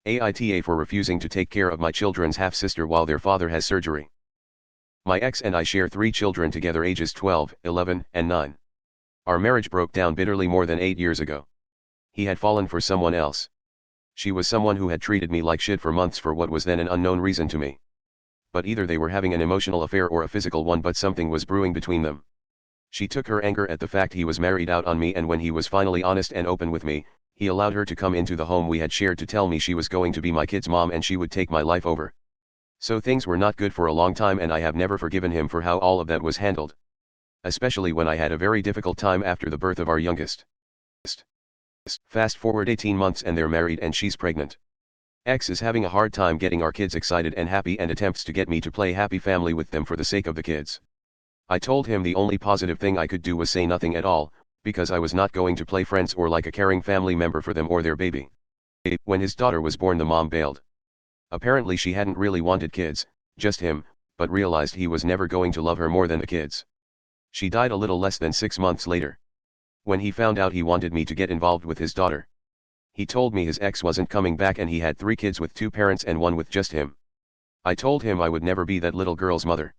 AITA for refusing to take care of my children's half-sister while their father has surgery. My ex and I share 3 children together ages 12, 11, and 9. Our marriage broke down bitterly more than 8 years ago. He had fallen for someone else. She was someone who had treated me like shit for months for what was then an unknown reason to me. But either they were having an emotional affair or a physical one, but something was brewing between them. She took her anger at the fact he was married out on me, and when he was finally honest and open with me, he allowed her to come into the home we had shared to tell me she was going to be my kid's mom and she would take my life over. So things were not good for a long time, and I have never forgiven him for how all of that was handled. Especially when I had a very difficult time after the birth of our youngest. Fast forward 18 months and they're married and she's pregnant. X is having a hard time getting our kids excited and happy and attempts to get me to play happy family with them for the sake of the kids. I told him the only positive thing I could do was say nothing at all, because I was not going to play friends or like a caring family member for them or their baby. When his daughter was born, the mom bailed. Apparently she hadn't really wanted kids, just him, but realized he was never going to love her more than the kids. She died a little less than 6 months later. When he found out, he wanted me to get involved with his daughter. He told me his ex wasn't coming back and he had 3 kids with 2 parents and 1 with just him. I told him I would never be that little girl's mother.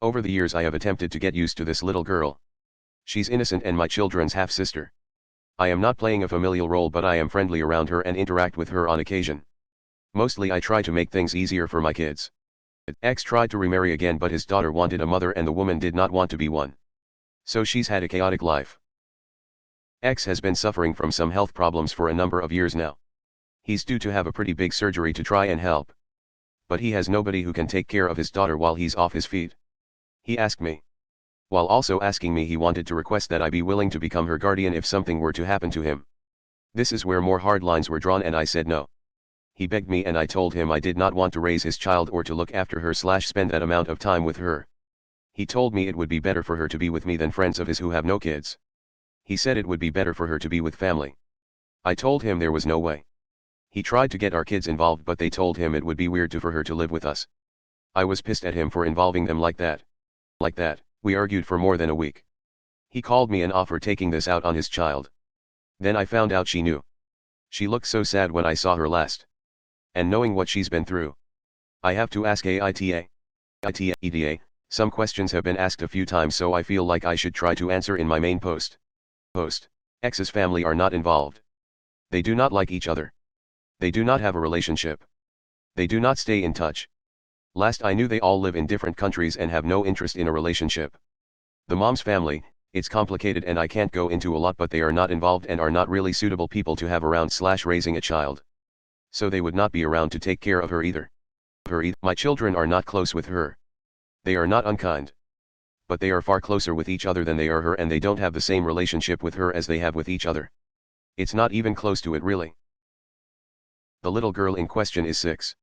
Over the years I have attempted to get used to this little girl. She's innocent and my children's half-sister. I am not playing a familial role, but I am friendly around her and interact with her on occasion. Mostly I try to make things easier for my kids. X tried to remarry again, but his daughter wanted a mother and the woman did not want to be one. So she's had a chaotic life. X has been suffering from some health problems for a number of years now. He's due to have a pretty big surgery to try and help. But he has nobody who can take care of his daughter while he's off his feet. He asked me. While also asking me, he wanted to request that I be willing to become her guardian if something were to happen to him. This is where more hard lines were drawn and I said no. He begged me and I told him I did not want to raise his child or to look after her / spend that amount of time with her. He told me it would be better for her to be with me than friends of his who have no kids. He said it would be better for her to be with family. I told him there was no way. He tried to get our kids involved, but they told him it would be weird for her to live with us. I was pissed at him for involving them like that. We argued for more than a week. He called me and offered taking this out on his child. Then I found out she knew. She looked so sad when I saw her last. And knowing what she's been through, I have to ask AITA. Some questions have been asked a few times, so I feel like I should try to answer in my main post. X's family are not involved. They do not like each other. They do not have a relationship. They do not stay in touch. Last I knew, they all live in different countries and have no interest in a relationship. The mom's family, it's complicated and I can't go into a lot, but they are not involved and are not really suitable people to have around / raising a child. So they would not be around to take care of her either. My children are not close with her. They are not unkind. But they are far closer with each other than they are her, and they don't have the same relationship with her as they have with each other. It's not even close to it, really. The little girl in question is 6.